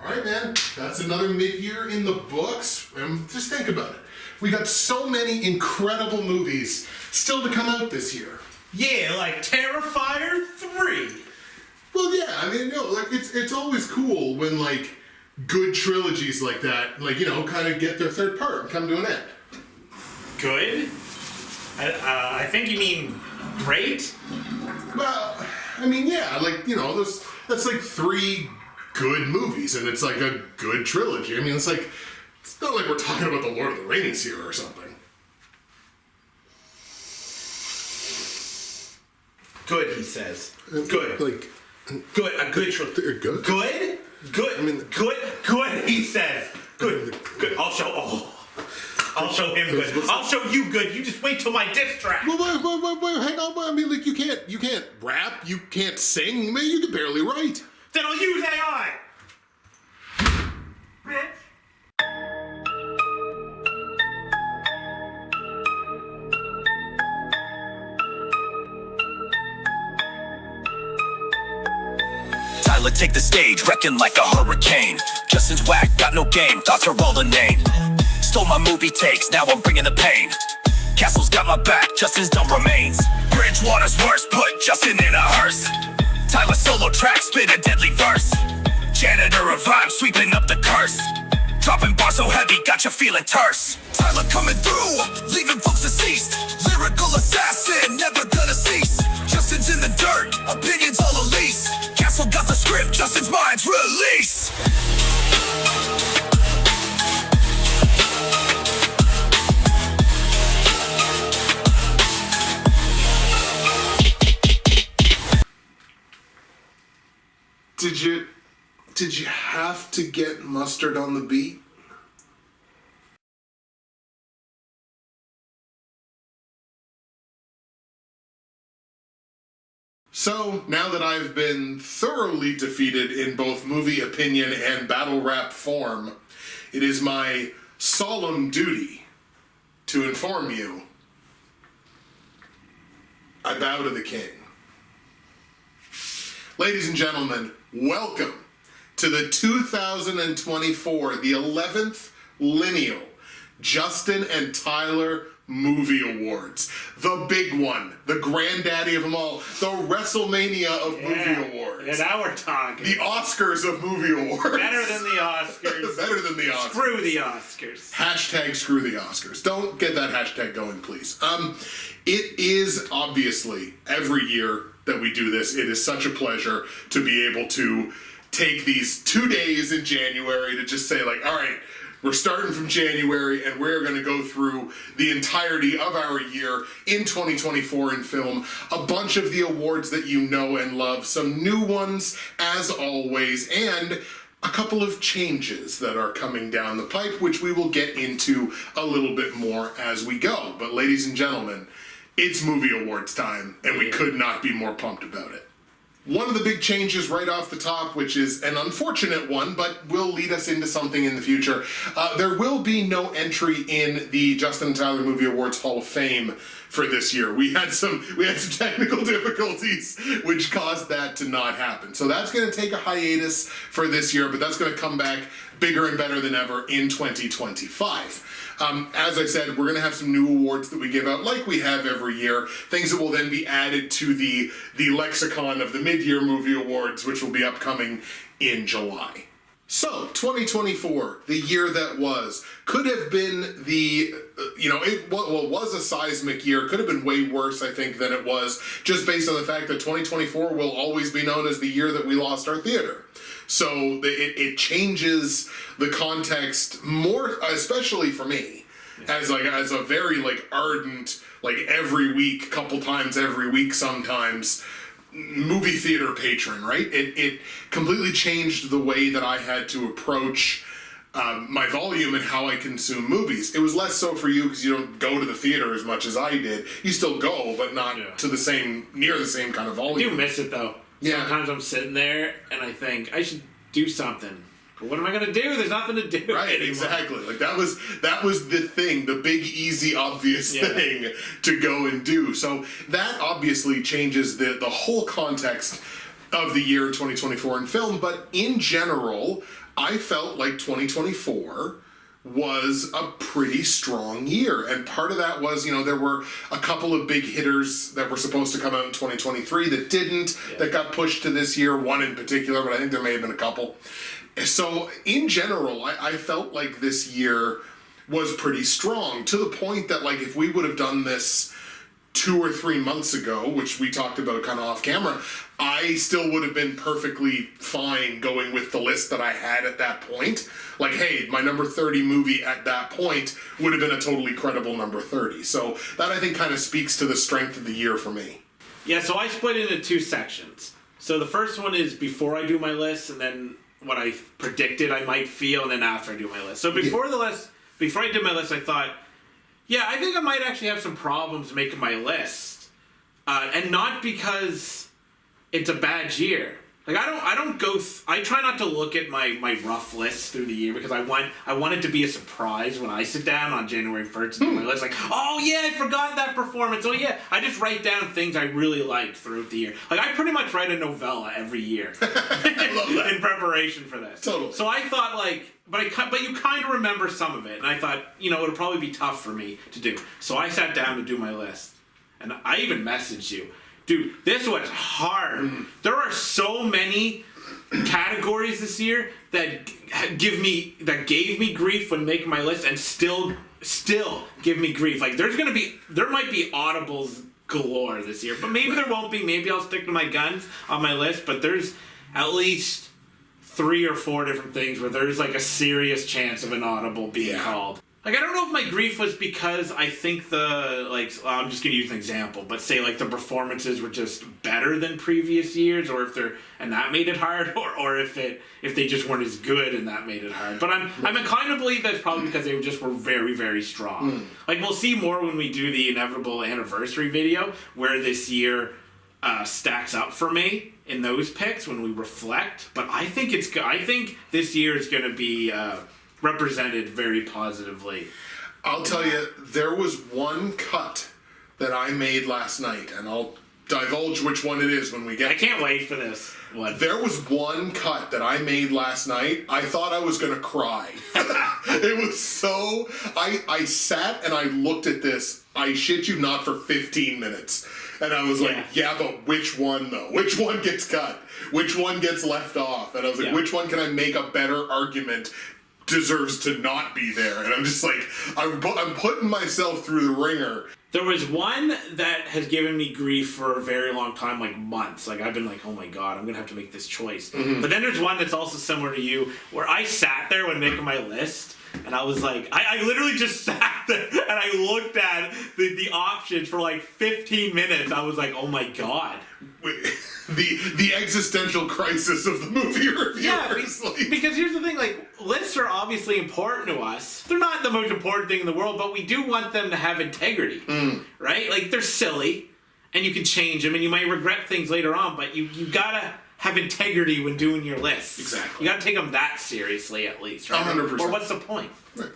All right, man. That's another mid-year in the books. And just think about it. We got so many incredible movies still to come out this year. Yeah, like Terrifier 3. Well, yeah. I mean, like it's always cool when like good trilogies like that, like kind of get their third part and come to an end. Good? I think you mean great? Well, I mean, yeah, like, that's like 3 good movies, and it's like a good trilogy. I mean, it's not like we're talking about the Lord of the Rings here or something. Good, he says. Good. Like, Good, a good trilogy. Good? Good? Good. I mean, good, he says. Good. I'll show him good. I'll show you good. You just wait till my diss track. Well, wait, hang on. I mean, like, you can't rap, you can't sing, man, you can barely write. Then I'll use AI. Bitch. Tyler, take the stage, wrecking like a hurricane. Justin's whack, got no game, thoughts are all inane. Stole my movie takes, now I'm bringing the pain. Castle's got my back, Justin's dumb remains. Bridgewater's worst, put Justin in a hearse. Tyler solo track, spit a deadly verse. Janitor of rhyme, sweeping up the curse. Dropping bars so heavy, got you feeling terse. Tyler coming through, leaving folks deceased. Lyrical assassin, never gonna cease. Justin's in the dirt, opinions all Elise. Castle got the script, Justin's mind's release. Did you have to get mustard on the beat? So, now that I've been thoroughly defeated in both movie opinion and battle rap form, it is my solemn duty to inform you I bow to the king. Ladies and gentlemen, welcome to the 2024, the 11th lineal Justin and Tyler Movie Awards. The big one, the granddaddy of them all, the WrestleMania of movie awards. And now we're talking. The Oscars of movie awards. Better than the Oscars. Better than the Oscars. Screw the Oscars. Hashtag screw the Oscars. Don't get that hashtag going, please. It is obviously every year that we do this, it is such a pleasure to be able to take these 2 days in January to just say like, all right, we're starting from January and we're going to go through the entirety of our year in 2024 in film. A bunch of the awards that you know and love, some new ones as always, and a couple of changes that are coming down the pipe, which we will get into a little bit more as we go. But ladies and gentlemen, it's movie awards time, and we could not be more pumped about it. One of the big changes right off the top, which is an unfortunate one, but will lead us into something in the future, there will be no entry in the Justin and Tyler Movie Awards Hall of Fame for this year. We had some technical difficulties which caused that to not happen. So that's going to take a hiatus for this year, but that's going to come back bigger and better than ever in 2025. As I said, we're going to have some new awards that we give out like we have every year, things that will then be added to the lexicon of the mid-year movie awards, which will be upcoming in July. So, 2024, the year that was, could have been it was a seismic year, could have been way worse, I think, than it was, just based on the fact that 2024 will always be known as the year that we lost our theater. So it changes the context more, especially for me, as a very ardent, every week, couple times every week sometimes, movie theater patron, right? It completely changed the way that I had to approach my volume and how I consume movies. It was less so for you because you don't go to the theater as much as I did. You still go, but not to near the same kind of volume. I do miss it though. Yeah. Sometimes I'm sitting there and I think I should do something. But what am I gonna do? There's nothing to do. Right, anymore. exactly. That was the thing, the big, easy, obvious thing to go and do. So that obviously changes the whole context of the year in 2024 in film, but in general, I felt like 2024 was a pretty strong year. And part of that was, there were a couple of big hitters that were supposed to come out in 2023 that didn't, that got pushed to this year, one in particular, but I think there may have been a couple. So in general, I felt like this year was pretty strong, to the point that, like, if we would have done this 2 or 3 months ago, which we talked about kind of off camera, I still would have been perfectly fine going with the list that I had at that point. Like, hey, my number 30 movie at that point would have been a totally credible number 30. So that, I think, kind of speaks to the strength of the year for me. Yeah, so I split it into 2 sections. So the first one is before I do my list, and then what I predicted I might feel, and then after I do my list. So before I did my list, I thought, yeah, I think I might actually have some problems making my list, and not because it's a bad year. Like, I try not to look at my rough list through the year, because I want it to be a surprise when I sit down on January 1st and do my list. Like, oh yeah, I forgot that performance. Oh yeah, I just write down things I really liked throughout the year. Like, I pretty much write a novella every year in preparation for this. Totally. So I thought, like, but you kind of remember some of it, and I thought, it'll probably be tough for me to do. So I sat down to do my list, and I even messaged you. Dude, this was hard. There are so many categories this year that gave me grief when making my list, and still give me grief. Like, there might be audibles galore this year, but maybe there won't be. Maybe I'll stick to my guns on my list, but there's at least 3 or 4 different things where there's, like, a serious chance of an audible being called. Like, I don't know if my grief was because I think I'm just going to use an example, but say, like, the performances were just better than previous years, or and that made it hard, or if they just weren't as good and that made it hard. But I'm inclined to believe that's probably because they just were very, very strong. Like, we'll see more when we do the inevitable anniversary video, where this year stacks up for me in those picks when we reflect. But I think this year is going to be represented very positively. I'll tell you, there was one cut that I made last night, and I'll divulge which one it is when we get. I can't wait for this one. There was one cut that I made last night. I thought I was gonna cry. It was so. I sat and I looked at this. I shit you not, for 15 minutes. And I was like, yeah, but which one though? Which one gets cut? Which one gets left off? And I was like, which one can I make a better argument deserves to not be there? And I'm just like, I'm putting myself through the ringer. There was one that has given me grief for a very long time, like months. Like, I've been like, oh my god, I'm gonna have to make this choice. But then there's one that's also similar to you, where I sat there when making my list, and I was like, I literally just sat there and I looked at the options for like 15 minutes. I was like, oh my god. The existential crisis of the movie reviewers. Yeah, because here's the thing, like, lists are obviously important to us. They're not the most important thing in the world, but we do want them to have integrity, right? Like, they're silly, and you can change them, and you might regret things later on, but you gotta have integrity when doing your list. Exactly. You gotta take them that seriously, at least, right? 100%. Or what's the point? Right.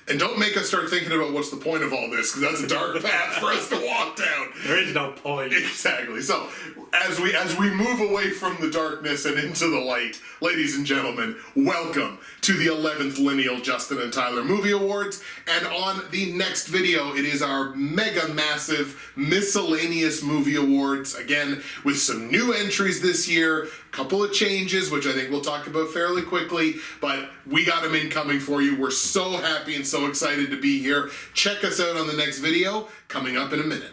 And don't make us start thinking about what's the point of all this, because that's a dark path for us to walk down. There is no point. Exactly. So, as we move away from the darkness and into the light, ladies and gentlemen, welcome to the 11th Lineal Justin and Tyler Movie Awards. And on the next video, it is our mega massive miscellaneous movie awards. Again, with some new entries this year, a couple of changes, which I think we'll talk about fairly quickly, but we got them incoming for you. We're so happy and so excited to be here. Check us out on the next video, coming up in a minute.